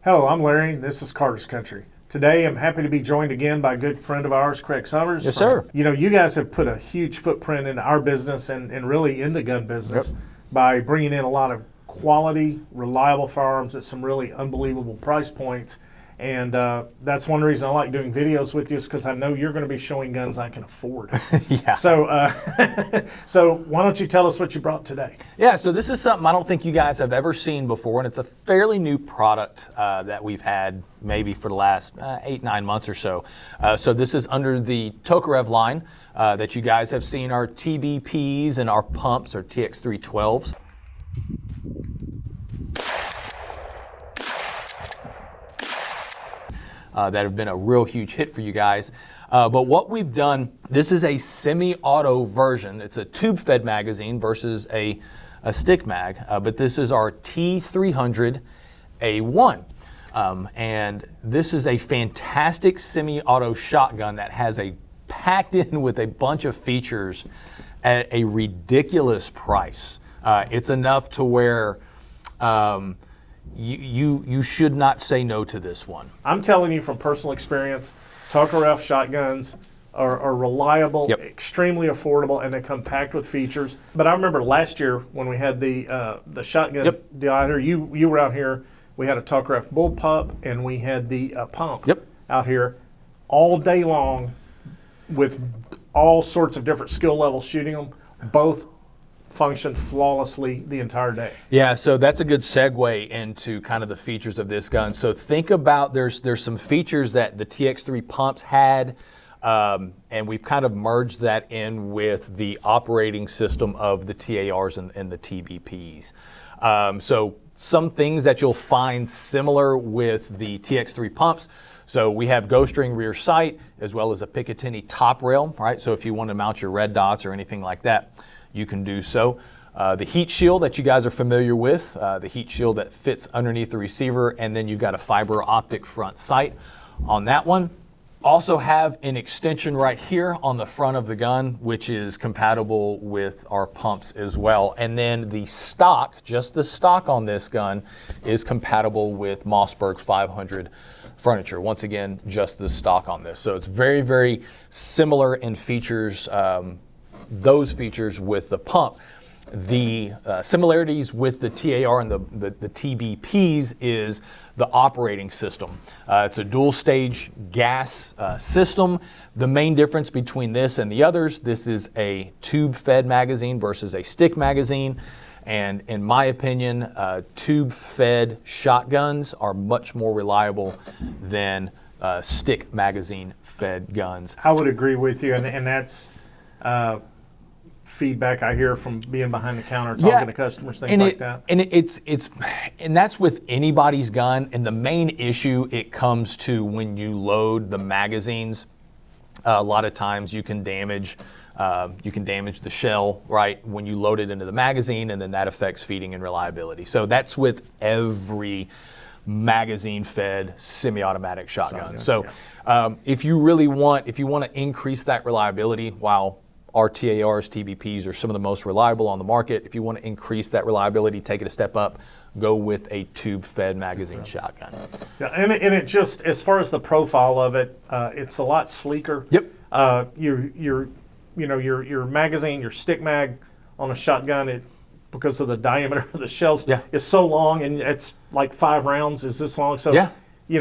Hello, I'm Larry. This is Carter's Country. Today, I'm happy to be joined again by a good friend of ours, Craig Summers. Yes, sir. You know, you guys have put a huge footprint into our business and really in the gun business by bringing in a lot of quality, reliable firearms at some really unbelievable price points. And that's one reason I like doing videos with you, is because I know you're going to be showing guns I can afford. Yeah. So, so why don't you tell us what you brought today? Yeah, so this is something I don't think you guys have ever seen before, and it's a fairly new product that we've had maybe for the last 8-9 months or so. So this is under the Tokarev line that you guys have seen our TBPs and our pumps, or TX312s. That have been a real huge hit for you guys. But what we've done, this is a semi-auto version. It's a tube-fed magazine versus a stick mag, but this is our T300 A1. And this is a fantastic semi-auto shotgun that has packed in with a bunch of features at a ridiculous price. It's enough to where you should not say no to this one. I'm telling you from personal experience, Tokarev shotguns are reliable, extremely affordable, and they come packed with features. But I remember last year when we had the shotgun deal out here, you were out here, we had a Tokarev bullpup, and we had the pump out here all day long with all sorts of different skill levels shooting them, both functioned flawlessly the entire day. Yeah, so that's a good segue into kind of the features of this gun. So think about, there's some features that the TX3 pumps had, and we've kind of merged that in with the operating system of the TARs and the TBPs. So some things that you'll find similar with the TX3 pumps. So we have ghost ring rear sight, as well as a Picatinny top rail, right? So if you want to mount your red dots or anything like that, you can do so. The heat shield that you guys are familiar with, the heat shield that fits underneath the receiver, and then you've got a fiber optic front sight on that one. Also have an extension right here on the front of the gun, which is compatible with our pumps as well. And then the stock, just the stock on this gun, is compatible with Mossberg's 500 furniture. Once again, just the stock on this. So it's very, very similar in features, those features with the pump. The similarities with the TAR and the TBPs is the operating system. It's a dual stage gas system. The main difference between this and the others, this is a tube fed magazine versus a stick magazine. And in my opinion, tube fed shotguns are much more reliable than stick magazine fed guns. I would agree with you, and that's feedback I hear from being behind the counter talking to customers, things like that. And that's with anybody's gun. And the main issue it comes to when you load the magazines, a lot of times you can damage the shell, right, when you load it into the magazine, and then that affects feeding and reliability. So that's with every magazine-fed semi-automatic shotgun. So if you want to increase that reliability, while our TARs, TBPs are some of the most reliable on the market, if you want to increase that reliability, take it a step up, go with a tube-fed magazine shotgun. Yeah, and it just, as far as the profile of it, it's a lot sleeker. Your magazine, your stick mag on a shotgun, because of the diameter of the shells, is so long, and it's like 5 rounds is this long. So,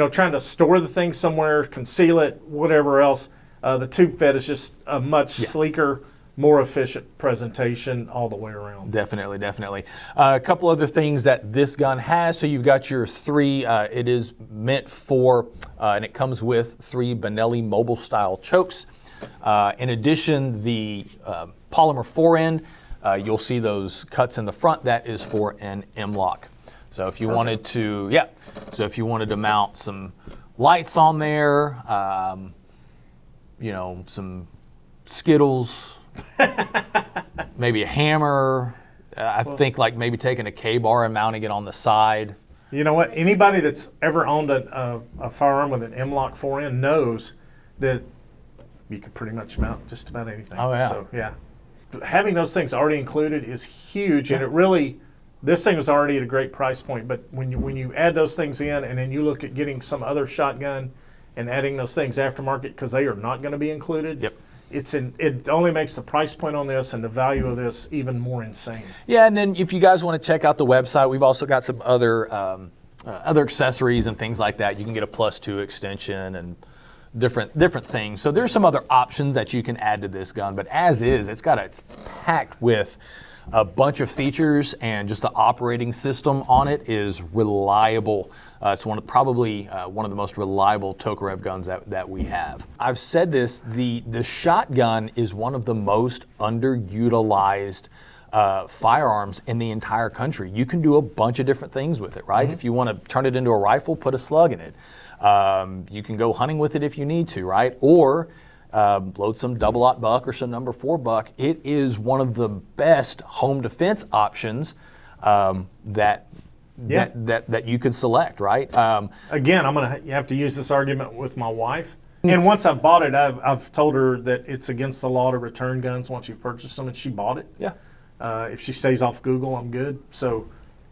trying to store the thing somewhere, conceal it, whatever else, the tube fed is just a much sleeker, more efficient presentation all the way around. Definitely, definitely. A couple other things that this gun has. So you've got your 3, it is meant for, and it comes with 3 Benelli mobile style chokes. In addition, the polymer forend, you'll see those cuts in the front. That is for an M-lock. So if you wanted to, mount some lights on there, some Skittles, maybe a hammer. I think like maybe taking a K-bar and mounting it on the side. You know what? Anybody that's ever owned a firearm with an M-lock forend knows that you could pretty much mount just about anything. Oh yeah. So yeah, having those things already included is huge, and it really this thing was already at a great price point. But when you add those things in, and then you look at getting some other shotgun and adding those things aftermarket, because they are not going to be included. Yep. It only makes the price point on this and the value of this even more insane. Yeah, and then if you guys want to check out the website, we've also got some other accessories and things like that. You can get a +2 extension and different things. So there's some other options that you can add to this gun, but as is, it's packed with a bunch of features, and just the operating system on it is reliable. It's probably one of the most reliable Tokarev guns that we have. I've said this, the shotgun is one of the most underutilized firearms in the entire country. You can do a bunch of different things with it, right? Mm-hmm. If you want to turn it into a rifle, put a slug in it. You can go hunting with it if you need to, right? Or load some double-aught buck or some number 4 buck. It is one of the best home defense options that you could select, right? Again, I'm going to have to use this argument with my wife. And once I've bought it, I've told her that it's against the law to return guns once you've purchased them, and she bought it. Yeah. If she stays off Google, I'm good. So,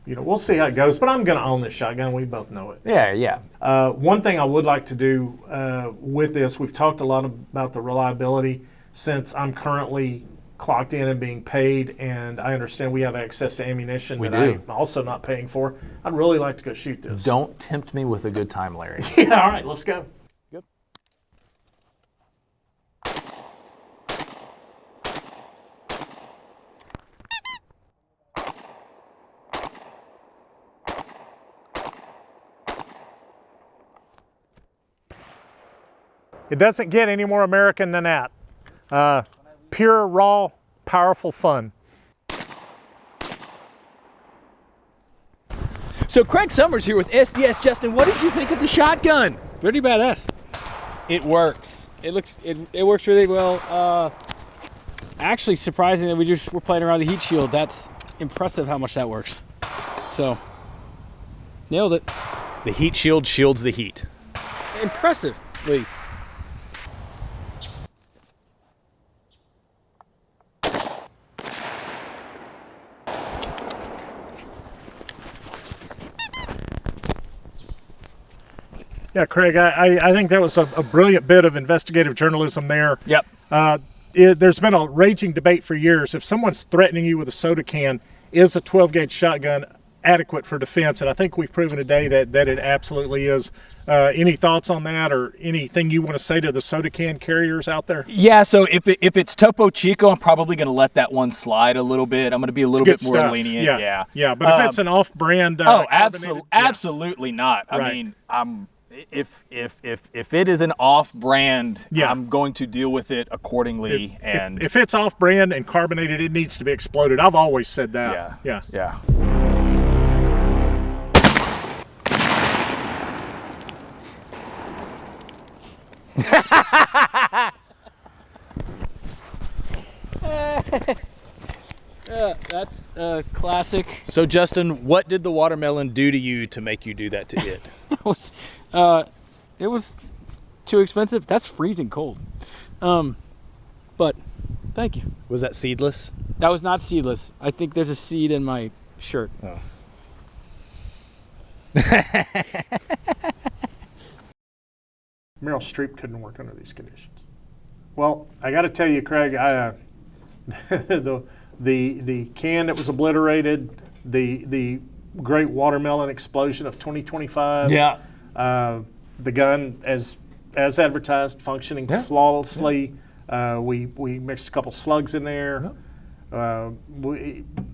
we'll see how it goes. But I'm going to own this shotgun. We both know it. Yeah. One thing I would like to do with this, we've talked a lot about the reliability. Since I'm currently clocked in and being paid, and I understand we have access to ammunition I'm also not paying for, I'd really like to go shoot this. Don't tempt me with a good time, Larry. Yeah, all right, let's go. Good. It doesn't get any more American than that. Pure, raw, powerful fun. So Craig Summers here with SDS. Justin, what did you think of the shotgun? Pretty badass. It works. It works really well. Actually, surprising that we're playing around the heat shield. That's impressive how much that works. So, nailed it. The heat shield shields the heat. Impressively. Yeah, Craig, I think that was a brilliant bit of investigative journalism there. Yep. There's been a raging debate for years. If someone's threatening you with a soda can, is a 12-gauge shotgun adequate for defense? And I think we've proven today that it absolutely is. Any thoughts on that, or anything you want to say to the soda can carriers out there? Yeah, so if it's Topo Chico, I'm probably going to let that one slide a little bit. I'm going to be a little bit more lenient. Yeah. But if it's an off-brand, absolutely not. I mean, if it is an off-brand, I'm going to deal with it accordingly. If it's off-brand and carbonated, it needs to be exploded. I've always said that. Yeah. That's classic. So Justin, what did the watermelon do to you to make you do that to it? It was too expensive. That's freezing cold. But thank you. Was that seedless? That was not seedless. I think there's a seed in my shirt. Oh. Meryl Streep couldn't work under these conditions. Well, I got to tell you, Craig, the can that was obliterated, the great watermelon explosion of 2025. Yeah. The gun, as advertised, functioning flawlessly. We mixed a couple slugs in there.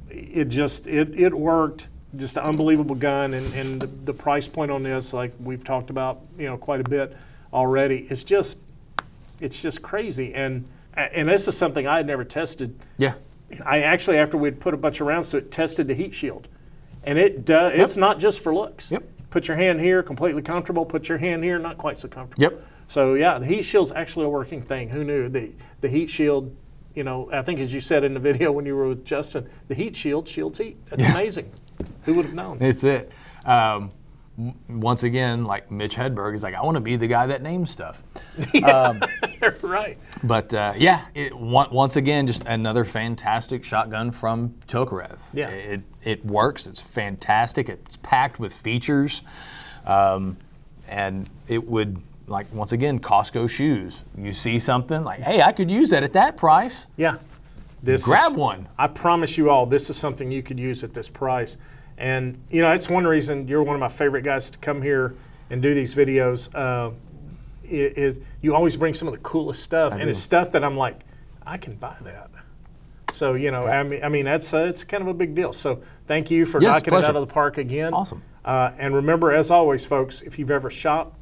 It worked. Just an unbelievable gun, and the price point on this, like we've talked about, quite a bit already. It's just crazy, and this is something I had never tested. Yeah. I actually, after we'd put a bunch of rounds to it, tested the heat shield, and it does. It's not just for looks. Yep. Put your hand here, completely comfortable. Put your hand here, not quite so comfortable. Yep. So yeah, the heat shield's actually a working thing. Who knew? The heat shield, I think as you said in the video when you were with Justin, the heat shield shields heat. That's amazing. Who would have known? It's it. Once again, like Mitch Hedberg is like, I want to be the guy that names stuff. Right. But once again, just another fantastic shotgun from Tokarev. Yeah. it works. It's fantastic. It's packed with features, and it would, like, once again, Costco shoes. You see something like, hey, I could use that at that price. Yeah. Grab one. I promise you all, this is something you could use at this price. And, you know, it's one reason you're one of my favorite guys to come here and do these videos. Is you always bring some of the coolest stuff, and it's stuff that I'm like, I can buy that. So, you know, I mean, that's it's kind of a big deal. So thank you for knocking it out of the park again. Awesome. And remember, as always, folks, if you've ever shot,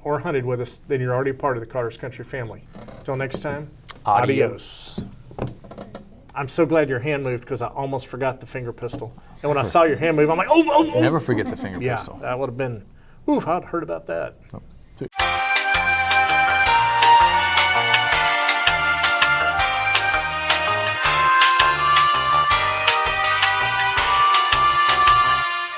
or hunted with us, then you're already part of the Carter's Country family. Until next time, adios. I'm so glad your hand moved because I almost forgot the finger pistol. And when I saw your hand move, I'm like, oh. Never forget the finger pistol. Yeah, that would have been, I'd heard about that.